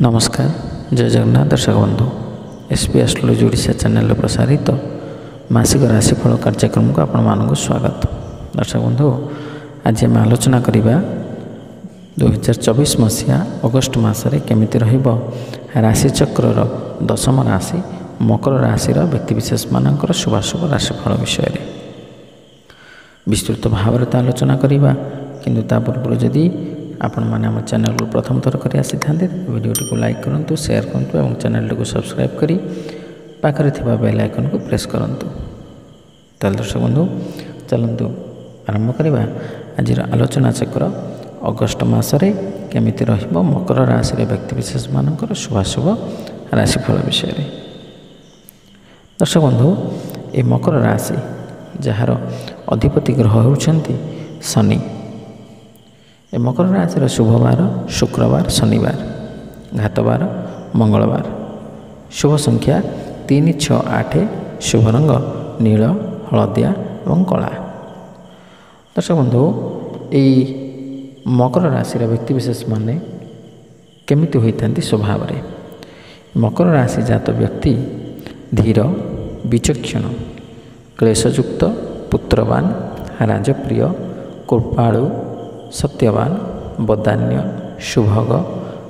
नमस्कार जय जगन्नाथ दर्शक बंधु एसपी एस्ट्रोलॉजी ओडिशा चैनल प्रसारित मासिक राशिफल कार्यक्रम को आपण मानक स्वागत। दर्शक बंधु आज आम आलोचना करवा 2024 मसीहा अगस्ट मसरे केमिति रहिबो राशिचक्र दशम राशि मकर राशि व्यक्तिविशेष मानकर शुभाशुभ राशिफल विषय में विस्तृत भाव में आलोचना करवा। किंतु ता पूर्व जदि आपण मैंने आम चैनल को प्रथम थर कर आसी था वीडियो को लाइक करूँ, शेयर करूँ और चैनल को सब्सक्राइब करी पाखरे थिबा बेल आइकन को प्रेस करूँ। ताल दर्शक बंधु चलतु आरंभ करवा आज आलोचना चक्र अगस्ट मसरे केमिति रहिबो मकर राशि व्यक्तिविशेष मानकर शुभाशुभ राशिफल विषय में। दर्शक बंधु ये मकर राशि जार अधिपति ग्रह होउछंती शनि। ए मकर राशि शुभवार शुक्रवार शनिवार घातवार मंगलवार शुभ संख्या 3, 6, 8 शुभ रंग नील हलदिया और कला। दर्शक बंधु यही मकर राशि व्यक्तिविशेष माने केमिति होइथांती स्वभाव रे। मकर राशि जात व्यक्ति धीर विचक्षण क्लेशयुक्त पुत्रवान राजप्रिय कृपालु सत्यवान बदान्य शुभग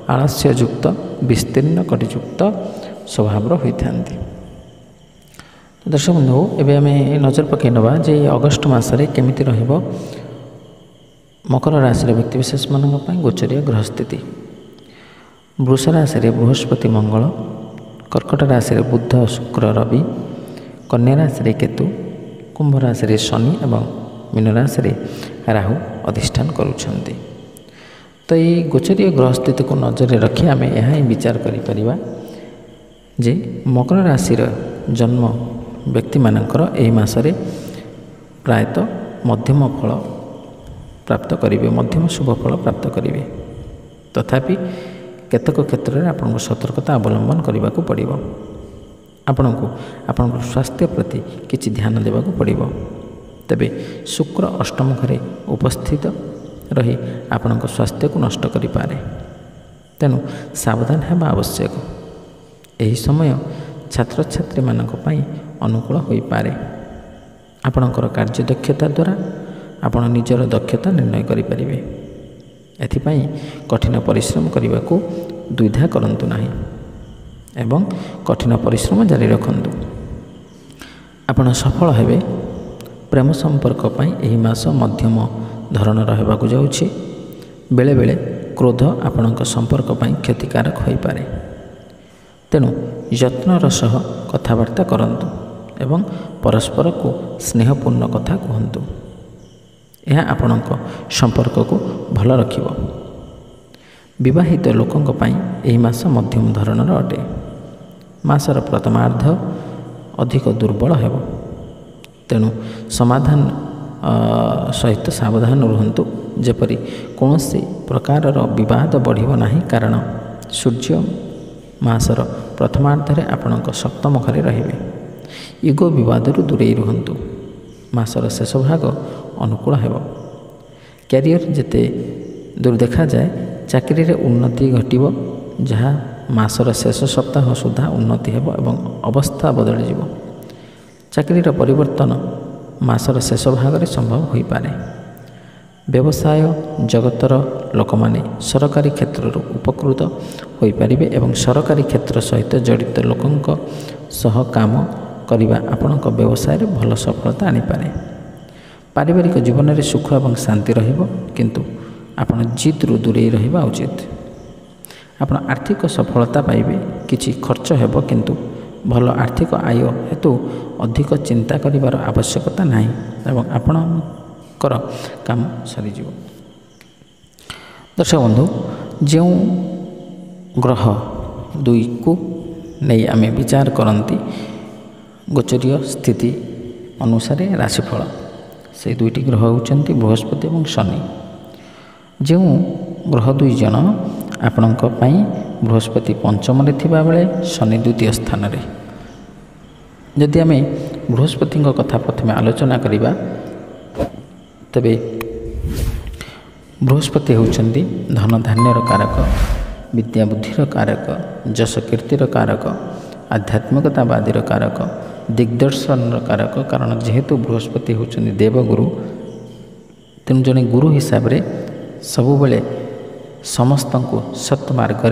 आलस्ययुक्त विस्तीर्ण कटियुक्त स्वभाव होता। दर्शक बंधु एवं आम नजर पकई नवा जे अगस्ट मसरे केमिति रहिबो मकर राशि व्यक्तिविशेष मानक पई गोचरीय ग्रह स्थिति। वृष राशि बृहस्पति मंगल, कर्कट राशि बुध शुक्र रवि, कन्या राशि केतु, कुंभ राशि शनि एवं मीन राशि राहु अधिष्ठान करुछंती। तो ये गोचरीय ग्रह स्थिति को नजर रखी आम यह विचार करिपरिबा जे मकर राशि जन्म व्यक्ति मानकर एही मासरे प्रायतः मध्यम फल प्राप्त करेंगे, मध्यम शुभ फल प्राप्त करेंगे। तथापि केतक क्षेत्र में आपको सतर्कता अवलंबन करने को पड़ो। आपण को स्वास्थ्य प्रति किसी ध्यान देवा पड़ो। तेबे शुक्र अष्टम घरे उपस्थित रही आपण स्वास्थ्य को नष्ट करें, तेणु सावधान होगा आवश्यक। यही समय छात्र छात्री मानक पई अनुकूल हो पारे। आपणकर कार्यदक्षता द्वारा आपण निजर दक्षता निर्णय करें। एथिपाई कठिन परिश्रम करने को द्विधा करंतु नाही एवं कठिन परिश्रम जारी रखंतु। आपण सफल हेबे। प्रेम संपर्क पाई एही मास मध्यम धरणर होबाकु जाउछि। बेले बेले क्रोध आपणक संपर्क पाई क्षतिकारक होई पारे, तेणु यत्नर सह कथबार्ता करंतु एवं परस्पर को स्नेहपूर्ण कथा कहंतु। यह आपणक संपर्क को भल रखिबो। विवाहित लोकंक पाई एही मास मध्यम धरणर अटे। मासर प्रथमार्ध अधिक दुर्बल हेबो, तेणु समाधान सहित सावधान रुहंतु जेपरि कौनसी प्रकार विवाद बढ़िबो नाही। कारण सूर्य मासर प्रथमार्धरे आपणक सप्तम घरे रहिबे। इगो विवादरू दूरेई रुहंतु। मासर शेष भाग अनुकूल हेबो। कैरियर जेते दूर देखा जाए चाकरी रे उन्नति घटिबो, जहाँ मासर शेष सप्ताह सुधा उन्नति हेबो एवं अवस्था बदल जिवो। चाकरीर परिवर्तन मासर शेष भाग संभव हो पारे। व्यवसाय जगतर लोक माने सरकारी क्षेत्र उपकृत हो पारे एवं सरकारी क्षेत्र सहित जड़ित लोकंक सह काम करने आपणक व्यवसाय भल सफलता आनीपारे। पारिवारिक जीवन में सुख और शांति रहिबो, किंतु आपण जिद्रु दूरे रहिबा उचित। आपण आर्थिक सफलता पाइबे। किछि खर्च हेबो, किंतु भल आर्थिक आय हेतु अधिक चिंता करिवार आवश्यकता नाही एवं आपणकर काम सरीजिव। दर्शक बंधु जो ग्रह दुई को नहीं आमे विचार करती गोचरीय स्थिति अनुसार राशिफल, से दुईटी ग्रह होउछंती बृहस्पति और शनि। जो ग्रह दुई जन आपणक पई बृहस्पति पंचम रे थिबा बेले शनि द्वितीय स्थान रे। जदि आम बृहस्पति कथा प्रथम आलोचना करिबा तेबे बृहस्पति होउछंती धन धान्यर कारक, विद्या बुद्धिर कारक, यश कीर्तिर कारक, आध्यात्मिकतावादीर कारक, दिग्दर्शन कारक। कारण जेहेतु बृहस्पति होउछन्ति देवगुरु, तेणु जड़े गुरु हिसाब से सबुबले समस्त को सत् मार्ग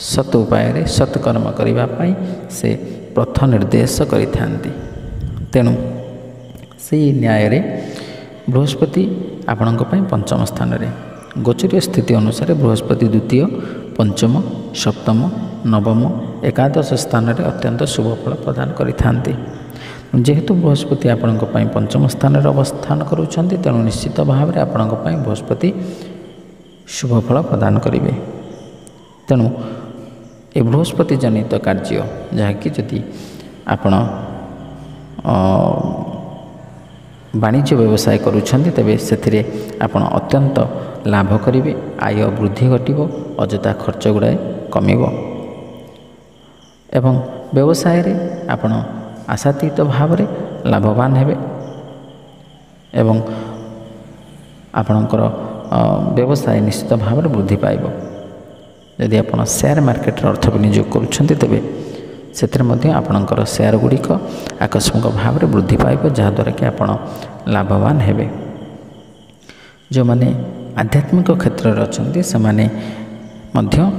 सत् उपाय सत्कर्म करने से पथ निर्देश करिथांती। तेणु से न्याय बृहस्पति आपण पंचम स्थान रे गोचरीय स्थिति अनुसार बृहस्पति द्वितीय, पंचम, सप्तम, नवम, एकादश स्थान रे अत्यंत शुभ फल प्रदान करिथांती। जेहेतु बृहस्पति आपण पंचम स्थान रे अवस्थान करुछन्ति, तेणु निश्चित भाव में आपण बृहस्पति शुभ फल प्रदान करेंगे। तेणु ए बृहस्पति जनित कार्य जहाँकि जदि आपण वाणिज्य व्यवसाय करुछन्ति तेबे सेथिरे आपण अत्यंत लाभ करेंगे, आय वृद्धि घटिबो, अजथा खर्च गुड़ाए कमिबो एवं व्यवसाय रे आपण आशातीत भाव में लाभवान हेबे एवं आपणकर व्यवसाय निश्चित भाव में वृद्धि पाइब। यदि आप शेयर मार्केट अर्थ विनियोग करुछन्ति तेबे सेथिरे मध्य आपणकर शेयर गुड़िक आकस्मिक भाव में वृद्धि पाइब, जहाँद्वारा कि आपण लाभवान हेबे। जो माने आध्यात्मिक क्षेत्र में अछन्ति सेमाने मध्य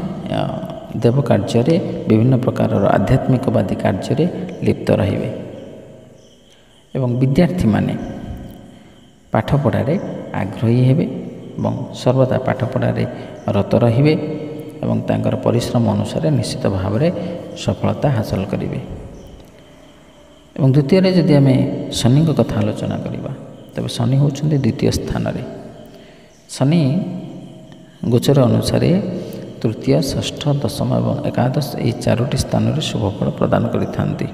देव कार्य विभिन्न प्रकार आध्यात्मिकवादी कार्य लिप्त रहिबे एवं विद्यार्थी माने पाठ पढ़ारे आग्रही हेबे एवं सर्वदा पाठ पढ़ारे रत रहिबे एवं तांकर परिश्रम अनुसार निश्चित भाव में सफलता हासिल करेंगे। एवं द्वितीय जदि आम शनि कथा आलोचना करवा तेज शनि होउछन्ति द्वितीय स्थान रे। शनि गोचर अनुसार तृतीय, षष्ठ, दशम एवं एकादश यही चारोटी स्थान में शुभफल प्रदान करिथांती।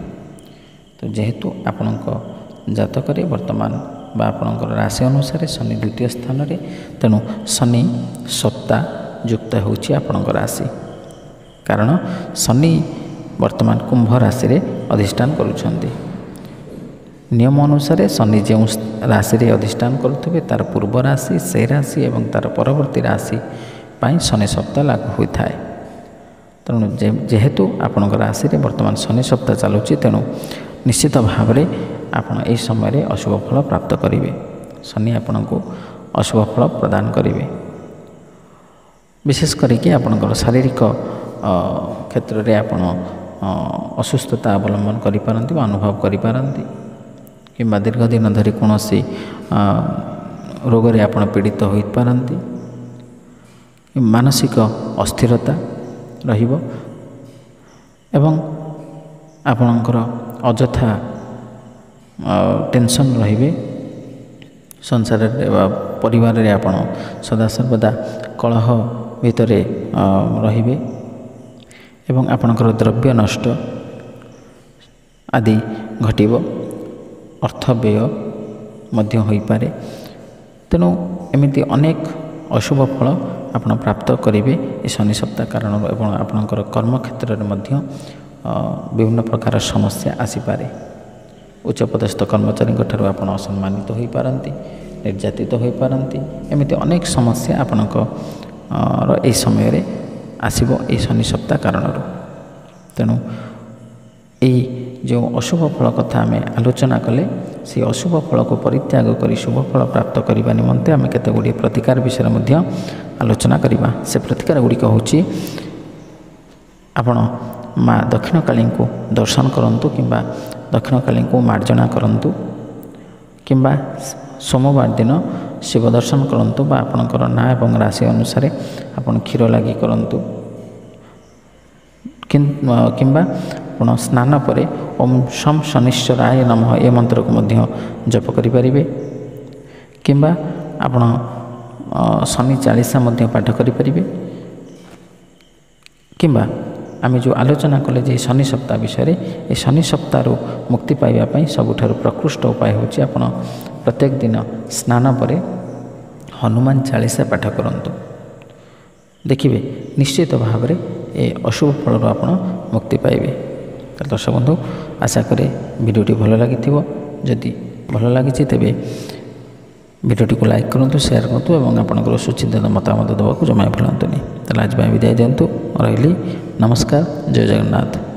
तो जेहेतु आपणक जातक वर्तमान बा आपणकर राशि अनुसार शनि द्वितीय स्थान रे, तेणु शनि सप्ताह युक्त होउछि आपणकर राशि। कारण शनि वर्तमान कुंभ राशि रे अधिष्ठान करुछन्ति। नियम अनुसार शनि जो राशि रे अधिष्ठान करुथिबे तार पूर्व राशि, से राशि एवं तार परवर्ती राशि पाई शनि सप्ताह लागू होता है। तेणु जेहेतु आपणकर राशि रे वर्तमान शनि सप्ताह चलुछि, तेणु निश्चित भाव में आपण यह समय अशुभ फल प्राप्त करेंगे। शनि आपण को अशुभ फल प्रदान करेंगे। विशेष करके आपणकर शारीरिक क्षेत्र में आपण असुस्थता अवलंबन करिपारंती वा अनुभव करिपारंती किंबा दीर्घ दिन धरी कौन रोग रे आपण पीड़ित हो पारंती। मानसिक अस्थिरता रहिबो एवं आपणकर अजथा टेंशन रहिबे। संसार परिवार रे आपण सदा सर्वदा कलह भितर रहिबे एवं आपणकर द्रव्य नष्ट आदि घटिबो, अर्थ व्यय मध्य होई पारे। तेणु एमिति अनेक अशुभ फल आपण प्राप्त करेंगे शनि सप्ताह कारण एवं आपणकर कर्म क्षेत्र में मध्य विभिन्न प्रकार समस्या आसीपारे। उच्चपदस्थ कर्मचारी ठाରୁ आपण असम्मानित हो पारंती, निर्यातित हो पारंती। एमिति अनेक समस्या आपणकर यह समय रे आसीबो ए शनि सप्ताह कारण। तेणु यही जो अशुभ फल कथा आम आलोचना कले से अशुभ फल को परित्याग कर शुभ फल प्राप्त करने निमंते आम केते गुड़िए प्रतिकार विषय में आलोचना करवा। से प्रतिकार गुड़िक होची आपण माँ दक्षिणकाली को दर्शन करंतु किंबा दक्षिणकाली को मार्जना करंतु किंबा सोमवार दिन शिव दर्शन करंतु बा आपणकर ना एवं राशि अनुसार आपण क्षीर लगी करंतु किंबा आपण स्नान परे ओम शम शनिश्चराय नमः ए मंत्र को मध्य जप करिपारिबे किंबा आपण शनि चालीसा मध्य पाठ करिपारिबे किंबा आम जो आलोचना कले जे शनि सप्ताह विषय ये शनि सप्ताह मुक्ति पाइबा सबुठारु प्रकृष्ट उपाय होची आपण प्रत्येक दिन स्नान परे हनुमान चालीसा पाठ करंतु। देखिए निश्चित भाव में ये अशुभ फल आप मुक्ति पाइबे। दर्शक बंधु आशा करे भिडियोटी भल लगी जदि भल लगी तेबे ଭିଡ଼ିଓଟିକୁ ଲାଇକ୍ କରନ୍ତୁ, ସେୟାର କରନ୍ତୁ ଏବଂ ଆପଣଙ୍କର ସୁଚିନ୍ତିତ ମତାମତ ଦେବାକୁ ଜମା ଭୁଲନ୍ତୁନି। ତାହେଲେ ଆଜି ପାଇଁ ବିଦାୟ ଦିଅନ୍ତୁ। ରହିଲି। ନମସ୍କାର। ଜୟ ଜଗନ୍ନାଥ।